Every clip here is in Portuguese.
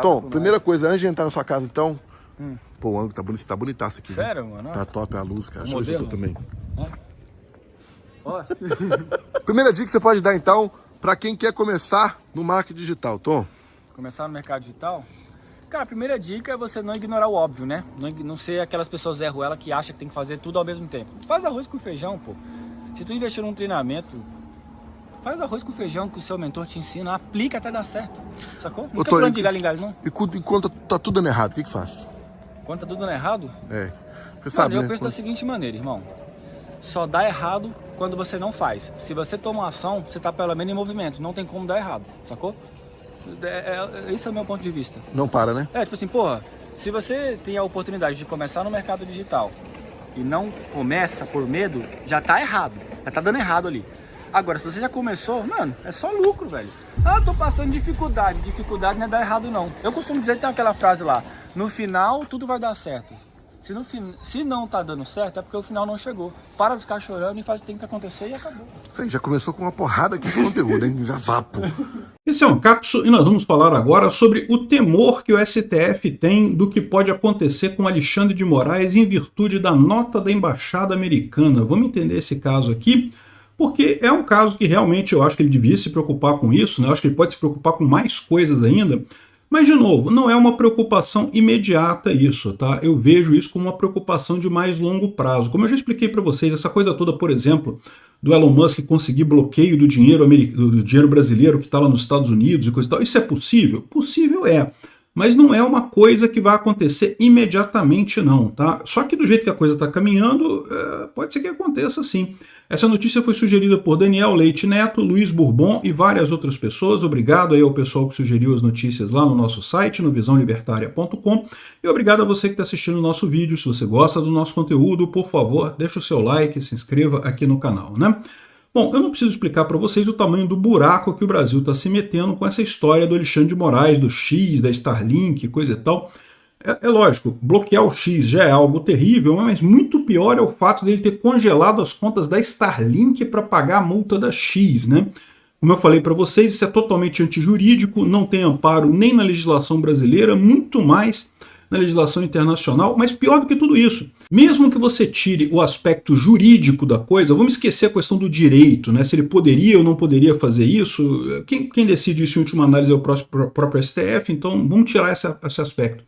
Tom, primeira coisa, antes de entrar na sua casa, então... Pô, o ângulo tá bonitaço aqui. Sério, né? mano? Tá top a luz, cara. O Deixa eu ver se eu tô modelo? também. Ó. Primeira dica que você pode dar, então, pra quem quer começar no marketing digital, Tom. Começar no mercado digital? Cara, a primeira dica é você não ignorar o óbvio, né? Não ser aquelas pessoas Zé Ruela que acham que tem que fazer tudo ao mesmo tempo. Faz arroz com feijão, pô. Se tu investir num treinamento, faz arroz com feijão que o seu mentor te ensina, aplica até dar certo. Sacou? Não fica plano de galho em galho, não. E quando tá tudo dando errado, o que faz? Quando tá tudo dando errado? É. Você sabe, eu né? penso da seguinte maneira, irmão. Só dá errado quando você não faz. Se você toma uma ação, você tá pelo menos em movimento. Não tem como dar errado, sacou? Esse é o meu ponto de vista. Não para, né? Tipo assim, porra, se você tem a oportunidade de começar no mercado digital e não começa por medo, já tá errado. Já tá dando errado ali. Agora, se você já começou, mano, é só lucro, velho. Ah, tô passando dificuldade. Dificuldade não é dar errado, não. Eu costumo dizer que tem aquela frase lá, no final tudo vai dar certo. Se não tá dando certo, é porque o final não chegou. Para de ficar chorando e faz o que tem que acontecer e acabou. Isso aí, já começou com uma porrada aqui de conteúdo, hein? Já vá, pô. Esse é um Capsule e nós vamos falar agora sobre o temor que o STF tem do que pode acontecer com Alexandre de Moraes em virtude da nota da Embaixada Americana. Vamos entender esse caso aqui, porque é um caso que realmente eu acho que ele devia se preocupar com isso, né? Eu acho que ele pode se preocupar com mais coisas ainda. Mas, de novo, não é uma preocupação imediata isso, tá? Eu vejo isso como uma preocupação de mais longo prazo. Como eu já expliquei para vocês, essa coisa toda, por exemplo, do Elon Musk conseguir bloqueio do dinheiro brasileiro que está lá nos Estados Unidos e coisa e tal, isso é possível? Possível é. Mas não é uma coisa que vai acontecer imediatamente, não, tá? Só que do jeito que a coisa está caminhando, pode ser que aconteça sim. Essa notícia foi sugerida por Daniel Leite Neto, Luiz Bourbon e várias outras pessoas. Obrigado aí ao pessoal que sugeriu as notícias lá no nosso site, no visãolibertaria.com. E obrigado a você que está assistindo o nosso vídeo. Se você gosta do nosso conteúdo, por favor, deixa o seu like, se inscreva aqui no canal, né? Bom, eu não preciso explicar para vocês o tamanho do buraco que o Brasil está se metendo com essa história do Alexandre de Moraes, do X, da Starlink, coisa e tal. É lógico, bloquear o X já é algo terrível, mas muito pior é o fato dele ter congelado as contas da Starlink para pagar a multa da X, né? Como eu falei para vocês, isso é totalmente antijurídico, não tem amparo nem na legislação brasileira, muito mais na legislação internacional, mas pior do que tudo isso, mesmo que você tire o aspecto jurídico da coisa, vamos esquecer a questão do direito, né? Se ele poderia ou não poderia fazer isso, quem decide isso em última análise é o próprio STF, então vamos tirar esse aspecto.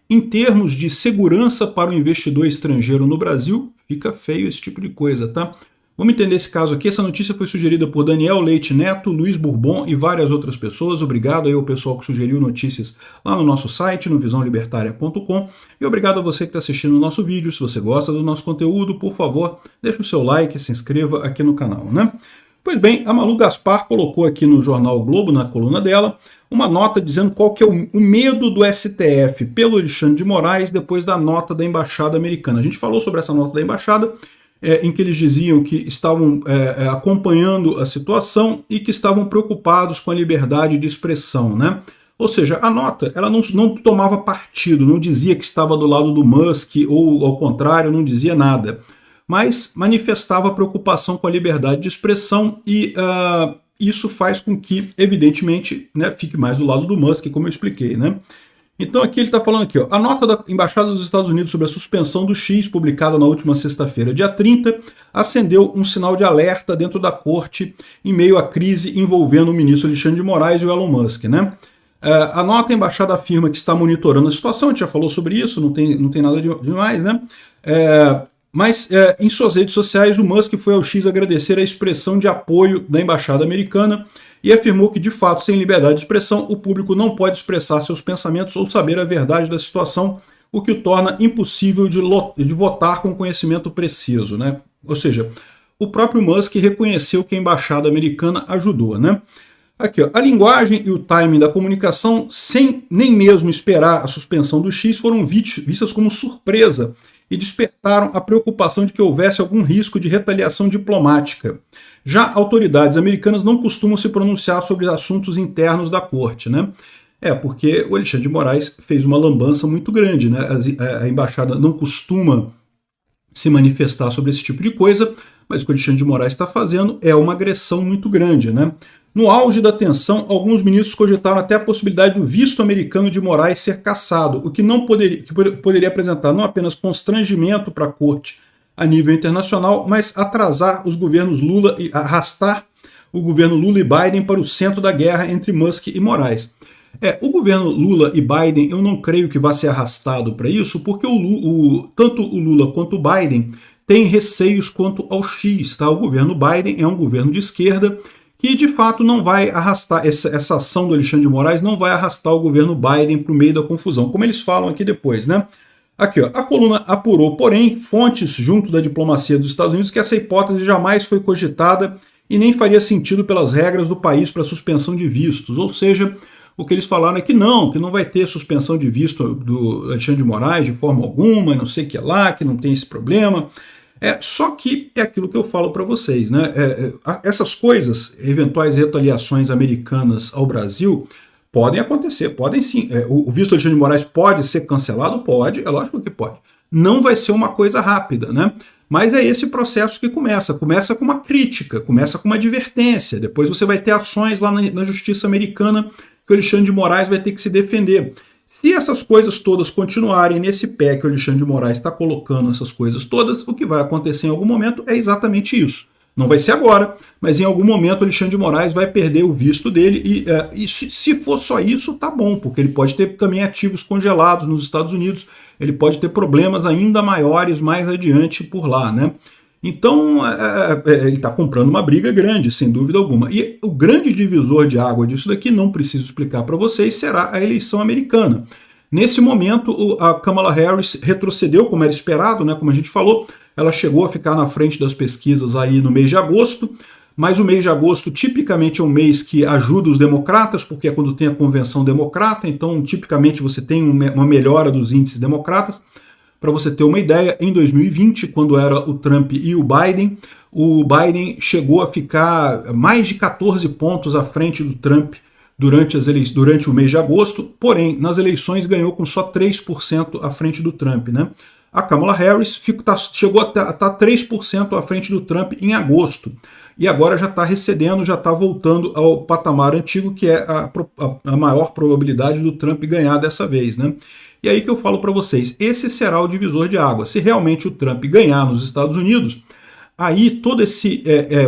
Em termos de segurança para o investidor estrangeiro no Brasil, fica feio esse tipo de coisa, tá? Vamos entender esse caso aqui. Essa notícia foi sugerida por Daniel Leite Neto, Luiz Bourbon e várias outras pessoas. Obrigado aí ao pessoal que sugeriu notícias lá no nosso site, no visãolibertaria.com. E obrigado a você que está assistindo o nosso vídeo. Se você gosta do nosso conteúdo, por favor, deixe o seu like e se inscreva aqui no canal, né? Pois bem, a Malu Gaspar colocou aqui no jornal o Globo, na coluna dela, uma nota dizendo qual que é o medo do STF pelo Alexandre de Moraes depois da nota da Embaixada Americana. A gente falou sobre essa nota da Embaixada, em que eles diziam que estavam acompanhando a situação e que estavam preocupados com a liberdade de expressão, né? Ou seja, a nota ela não tomava partido, não dizia que estava do lado do Musk ou, ao contrário, não dizia nada, mas manifestava preocupação com a liberdade de expressão e isso faz com que, evidentemente, né, fique mais do lado do Musk, como eu expliquei, né? Então aqui ele está falando aqui, ó, a nota da Embaixada dos Estados Unidos sobre a suspensão do X, publicada na última sexta-feira, dia 30, acendeu um sinal de alerta dentro da corte em meio à crise envolvendo o ministro Alexandre de Moraes e o Elon Musk, né? A nota da Embaixada afirma que está monitorando a situação, a gente já falou sobre isso, não tem nada demais, né? Mas em suas redes sociais, o Musk foi ao X agradecer a expressão de apoio da Embaixada Americana e afirmou que, de fato, sem liberdade de expressão, o público não pode expressar seus pensamentos ou saber a verdade da situação, o que o torna impossível de votar com conhecimento preciso, né? Ou seja, o próprio Musk reconheceu que a Embaixada Americana ajudou, né? Aqui, ó, a linguagem e o timing da comunicação, sem nem mesmo esperar a suspensão do X, foram vistas como surpresa e despertaram a preocupação de que houvesse algum risco de retaliação diplomática. Já autoridades americanas não costumam se pronunciar sobre assuntos internos da corte, né? Porque o Alexandre de Moraes fez uma lambança muito grande, né? A embaixada não costuma se manifestar sobre esse tipo de coisa, mas o que o Alexandre de Moraes está fazendo é uma agressão muito grande, né? No auge da tensão, alguns ministros cogitaram até a possibilidade do visto americano de Moraes ser cassado, o que não poderia apresentar não apenas constrangimento para a corte a nível internacional, mas atrasar os governos Lula e arrastar o governo Lula e Biden para o centro da guerra entre Musk e Moraes. O governo Lula e Biden, eu não creio que vá ser arrastado para isso, porque tanto o Lula quanto o Biden têm receios quanto ao X. Tá? O governo Biden é um governo de esquerda que, de fato, não vai arrastar, essa ação do Alexandre de Moraes não vai arrastar o governo Biden para o meio da confusão, como eles falam aqui depois, né? Aqui, ó, a coluna apurou, porém, fontes junto da diplomacia dos Estados Unidos que essa hipótese jamais foi cogitada e nem faria sentido pelas regras do país para suspensão de vistos. Ou seja, o que eles falaram é que não vai ter suspensão de visto do Alexandre de Moraes de forma alguma, não sei o que lá, que não tem esse problema. Só que é aquilo que eu falo para vocês, né? Essas coisas, eventuais retaliações americanas ao Brasil, podem acontecer, podem sim. O visto do Alexandre de Moraes pode ser cancelado? Pode, é lógico que pode. Não vai ser uma coisa rápida, né? Mas é esse processo que começa. Começa com uma crítica, começa com uma advertência. Depois você vai ter ações lá na justiça americana que o Alexandre de Moraes vai ter que se defender. Se essas coisas todas continuarem nesse pé que o Alexandre de Moraes está colocando essas coisas todas, o que vai acontecer em algum momento é exatamente isso. Não vai ser agora, mas em algum momento o Alexandre de Moraes vai perder o visto dele e se for só isso, tá bom, porque ele pode ter também ativos congelados nos Estados Unidos, ele pode ter problemas ainda maiores mais adiante por lá, né? Então, ele está comprando uma briga grande, sem dúvida alguma. E o grande divisor de água disso daqui, não preciso explicar para vocês, será a eleição americana. Nesse momento, a Kamala Harris retrocedeu, como era esperado, né, como a gente falou, ela chegou a ficar na frente das pesquisas aí no mês de agosto, mas o mês de agosto tipicamente é um mês que ajuda os democratas, porque é quando tem a convenção democrata, então tipicamente você tem uma melhora dos índices democratas. Para você ter uma ideia, em 2020, quando era o Trump e o Biden chegou a ficar mais de 14 pontos à frente do Trump durante o mês de agosto, porém, nas eleições ganhou com só 3% à frente do Trump, né? A Kamala Harris chegou a estar 3% à frente do Trump em agosto, e agora já está recedendo, já está voltando ao patamar antigo, que é a maior probabilidade do Trump ganhar dessa vez, né? E aí que eu falo para vocês, esse será o divisor de água. Se realmente o Trump ganhar nos Estados Unidos, aí todo esse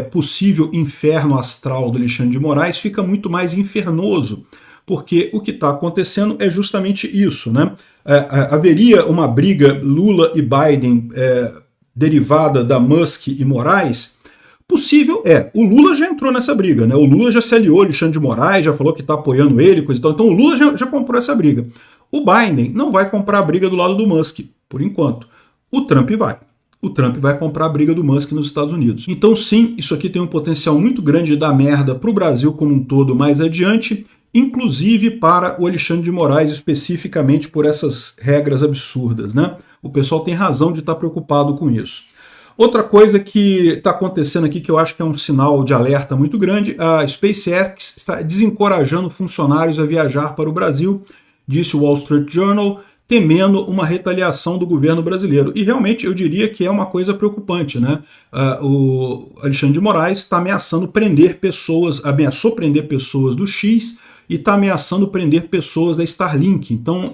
possível inferno astral do Alexandre de Moraes fica muito mais infernoso, porque o que está acontecendo é justamente isso, né? Haveria uma briga Lula e Biden derivada da Musk e Moraes. Possível o Lula já entrou nessa briga, né? O Lula já se aliou ao Alexandre de Moraes, já falou que está apoiando ele, coisa e tal. Então o Lula já comprou essa briga. O Biden não vai comprar a briga do lado do Musk, por enquanto. O Trump vai. O Trump vai comprar a briga do Musk nos Estados Unidos. Então sim, isso aqui tem um potencial muito grande de dar merda para o Brasil como um todo mais adiante, inclusive para o Alexandre de Moraes, especificamente por essas regras absurdas, né? O pessoal tem razão de estar preocupado com isso. Outra coisa que está acontecendo aqui, que eu acho que é um sinal de alerta muito grande, a SpaceX está desencorajando funcionários a viajar para o Brasil, disse o Wall Street Journal, temendo uma retaliação do governo brasileiro. E realmente eu diria que é uma coisa preocupante, né? O Alexandre de Moraes está ameaçando prender pessoas, ameaçou prender pessoas do X e está ameaçando prender pessoas da Starlink. Então,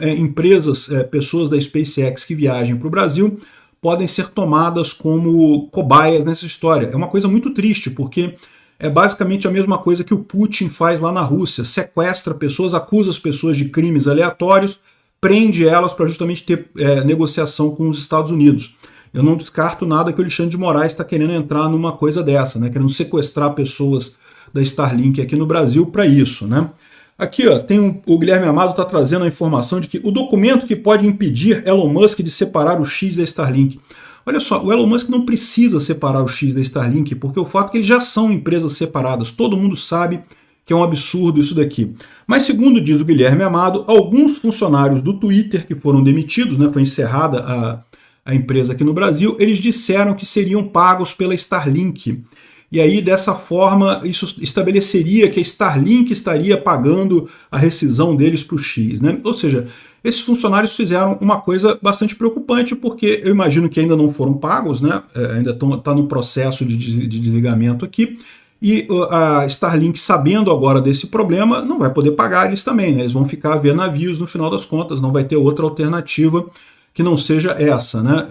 pessoas da SpaceX que viajem para o Brasil podem ser tomadas como cobaias nessa história. É uma coisa muito triste, porque é basicamente a mesma coisa que o Putin faz lá na Rússia, sequestra pessoas, acusa as pessoas de crimes aleatórios, prende elas para justamente ter negociação com os Estados Unidos. Eu não descarto nada que o Alexandre de Moraes está querendo entrar numa coisa dessa, né? Querendo sequestrar pessoas da Starlink aqui no Brasil para isso, né? Aqui, ó, o Guilherme Amado está trazendo a informação de que o documento que pode impedir Elon Musk de separar o X da Starlink. Olha só, o Elon Musk não precisa separar o X da Starlink, porque o fato é que eles já são empresas separadas. Todo mundo sabe que é um absurdo isso daqui. Mas segundo diz o Guilherme Amado, alguns funcionários do Twitter que foram demitidos, né, foi encerrada a empresa aqui no Brasil, eles disseram que seriam pagos pela Starlink. E aí, dessa forma, isso estabeleceria que a Starlink estaria pagando a rescisão deles para o X, né? Ou seja, esses funcionários fizeram uma coisa bastante preocupante, porque eu imagino que ainda não foram pagos, né? Ainda está no processo de desligamento aqui. E a Starlink, sabendo agora desse problema, não vai poder pagar eles também, né? Eles vão ficar a ver navios no final das contas, não vai ter outra alternativa que não seja essa, né?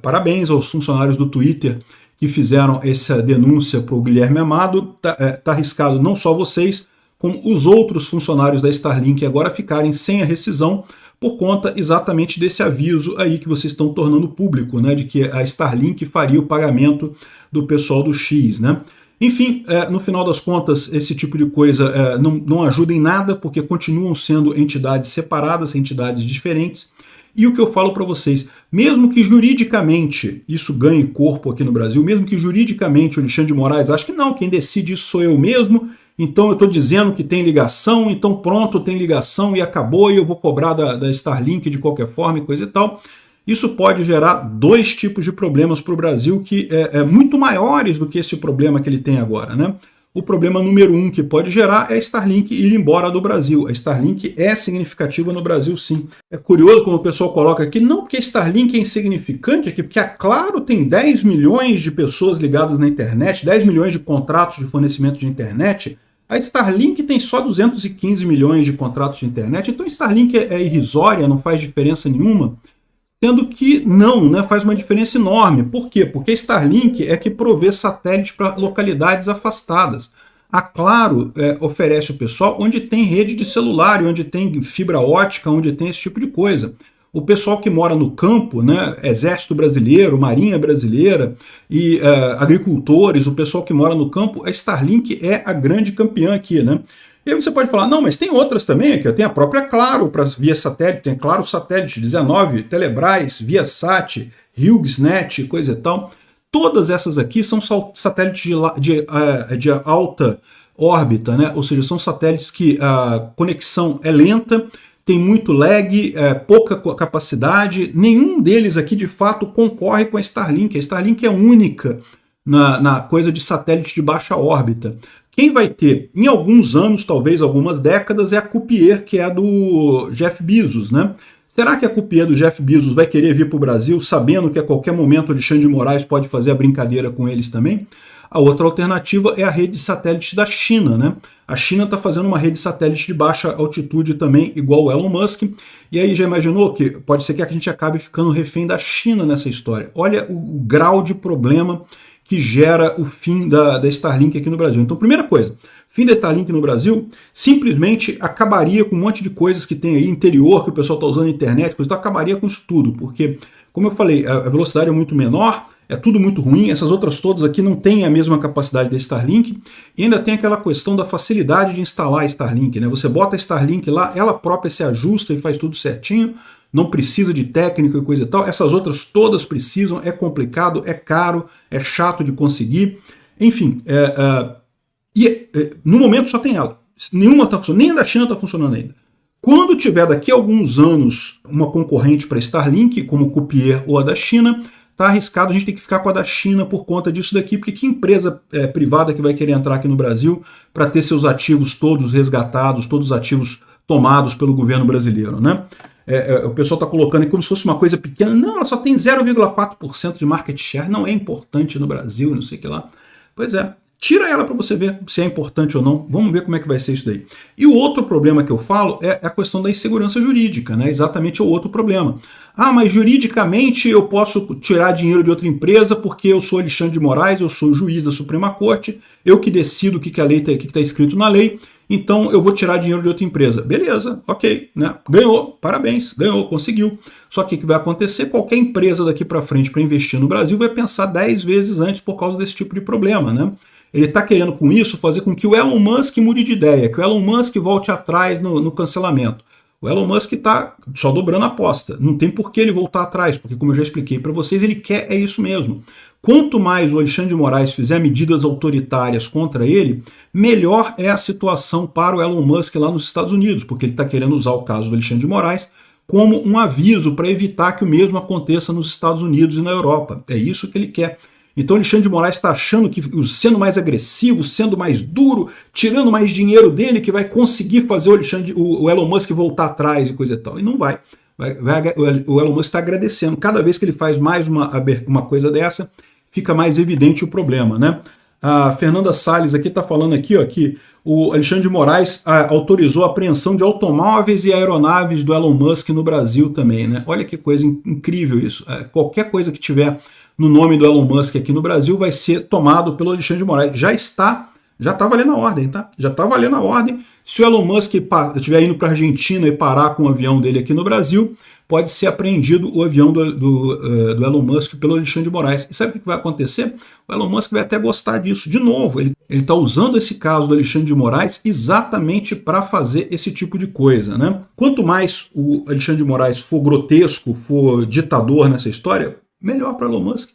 Parabéns aos funcionários do Twitter que fizeram essa denúncia para o Guilherme Amado. Tá arriscado não só vocês, como os outros funcionários da Starlink agora ficarem sem a rescisão por conta exatamente desse aviso aí que vocês estão tornando público, né? De que a Starlink faria o pagamento do pessoal do X, né? Enfim, no final das contas, esse tipo de coisa não ajuda em nada, porque continuam sendo entidades separadas, entidades diferentes. E o que eu falo para vocês, mesmo que juridicamente isso ganhe corpo aqui no Brasil, mesmo que juridicamente o Alexandre de Moraes ache que não, quem decide isso sou eu mesmo, então eu estou dizendo que tem ligação, então pronto, tem ligação e acabou, e eu vou cobrar da Starlink de qualquer forma e coisa e tal. Isso pode gerar dois tipos de problemas para o Brasil que muito maiores do que esse problema que ele tem agora, né? O problema número 1 que pode gerar é a Starlink ir embora do Brasil. A Starlink é significativa no Brasil, sim. É curioso como o pessoal coloca aqui, não porque a Starlink é insignificante aqui, porque a Claro tem 10 milhões de pessoas ligadas na internet, 10 milhões de contratos de fornecimento de internet. A Starlink tem só 215 milhões de contratos de internet, então a Starlink é irrisória, não faz diferença nenhuma. Sendo que não, né, faz uma diferença enorme. Por quê? Porque a Starlink é que provê satélite para localidades afastadas. A Claro oferece o pessoal onde tem rede de celular, onde tem fibra ótica, onde tem esse tipo de coisa. O pessoal que mora no campo, né, Exército Brasileiro, Marinha Brasileira e agricultores, o pessoal que mora no campo, a Starlink é a grande campeã aqui, né? E aí você pode falar, não, mas tem outras também aqui, tem a própria Claro para via satélite, tem Claro Satélite 19, Telebrás, Viasat, HughesNet, coisa e tal. Todas essas aqui são satélites de alta órbita, né? Ou seja, são satélites que a conexão é lenta, tem muito lag, pouca capacidade. Nenhum deles aqui, de fato, concorre com a Starlink. A Starlink é única na coisa de satélite de baixa órbita. Quem vai ter, em alguns anos, talvez algumas décadas, é a Kuiper, que é a do Jeff Bezos, né? Será que a Kuiper do Jeff Bezos vai querer vir para o Brasil, sabendo que a qualquer momento o Alexandre de Moraes pode fazer a brincadeira com eles também? A outra alternativa é a rede de satélite da China, né? A China está fazendo uma rede de satélite de baixa altitude também, igual o Elon Musk. E aí já imaginou que pode ser que a gente acabe ficando refém da China nessa história? Olha o grau de problema que gera o fim da Starlink aqui no Brasil. Então, primeira coisa, fim da Starlink no Brasil simplesmente acabaria com um monte de coisas que tem aí, interior, que o pessoal está usando na internet, então acabaria com isso tudo, porque, como eu falei, a velocidade é muito menor, é tudo muito ruim, essas outras todas aqui não têm a mesma capacidade da Starlink, e ainda tem aquela questão da facilidade de instalar a Starlink, né? Você bota a Starlink lá, ela própria se ajusta e faz tudo certinho, não precisa de técnica e coisa e tal. Essas outras todas precisam, é complicado, é caro, é chato de conseguir. Enfim, no momento só tem ela. Nenhuma está funcionando, nem a da China está funcionando ainda. Quando tiver daqui a alguns anos uma concorrente para Starlink, como o Kuiper ou a da China, está arriscado a gente ter que ficar com a da China por conta disso daqui, porque que empresa privada que vai querer entrar aqui no Brasil para ter seus ativos todos resgatados, todos os ativos tomados pelo governo brasileiro, né? O pessoal está colocando como se fosse uma coisa pequena. Não, ela só tem 0,4% de market share, não é importante no Brasil, não sei o que lá. Pois é, tira ela para você ver se é importante ou não. Vamos ver como é que vai ser isso daí. E o outro problema que eu falo é a questão da insegurança jurídica, né? Exatamente o outro problema. Ah, mas juridicamente eu posso tirar dinheiro de outra empresa porque eu sou Alexandre de Moraes, eu sou juiz da Suprema Corte, eu que decido o que a lei o que está escrito na lei. Então eu vou tirar dinheiro de outra empresa. Beleza, ok, né? Ganhou, parabéns, ganhou, conseguiu. Só que o que vai acontecer? Qualquer empresa daqui para frente para investir no Brasil vai pensar 10 vezes antes por causa desse tipo de problema, né? Ele está querendo com isso fazer com que o Elon Musk mude de ideia, que o Elon Musk volte atrás no cancelamento. O Elon Musk está só dobrando a aposta. Não tem por que ele voltar atrás, porque como eu já expliquei para vocês, ele quer isso mesmo. Quanto mais o Alexandre de Moraes fizer medidas autoritárias contra ele, melhor é a situação para o Elon Musk lá nos Estados Unidos, porque ele está querendo usar o caso do Alexandre de Moraes como um aviso para evitar que o mesmo aconteça nos Estados Unidos e na Europa. É isso que ele quer. Então o Alexandre de Moraes está achando que sendo mais agressivo, sendo mais duro, tirando mais dinheiro dele, que vai conseguir fazer o Elon Musk voltar atrás e coisa e tal. E não vai. O Elon Musk está agradecendo. Cada vez que ele faz mais uma coisa dessa, fica mais evidente o problema, né? A Fernanda Salles aqui está falando aqui, ó, que o Alexandre de Moraes autorizou a apreensão de automóveis e aeronaves do Elon Musk no Brasil também, né? Olha que coisa incrível isso. Qualquer coisa que tiver no nome do Elon Musk aqui no Brasil vai ser tomado pelo Alexandre de Moraes. Já está valendo a ordem, tá? Já está valendo a ordem. Se o Elon Musk estiver indo para a Argentina e parar com o avião dele aqui no Brasil, pode ser apreendido o avião do Elon Musk pelo Alexandre de Moraes. E sabe o que vai acontecer? O Elon Musk vai até gostar disso. De novo, ele está usando esse caso do Alexandre de Moraes exatamente para fazer esse tipo de coisa, né? Quanto mais o Alexandre de Moraes for grotesco, for ditador nessa história, melhor para Elon Musk.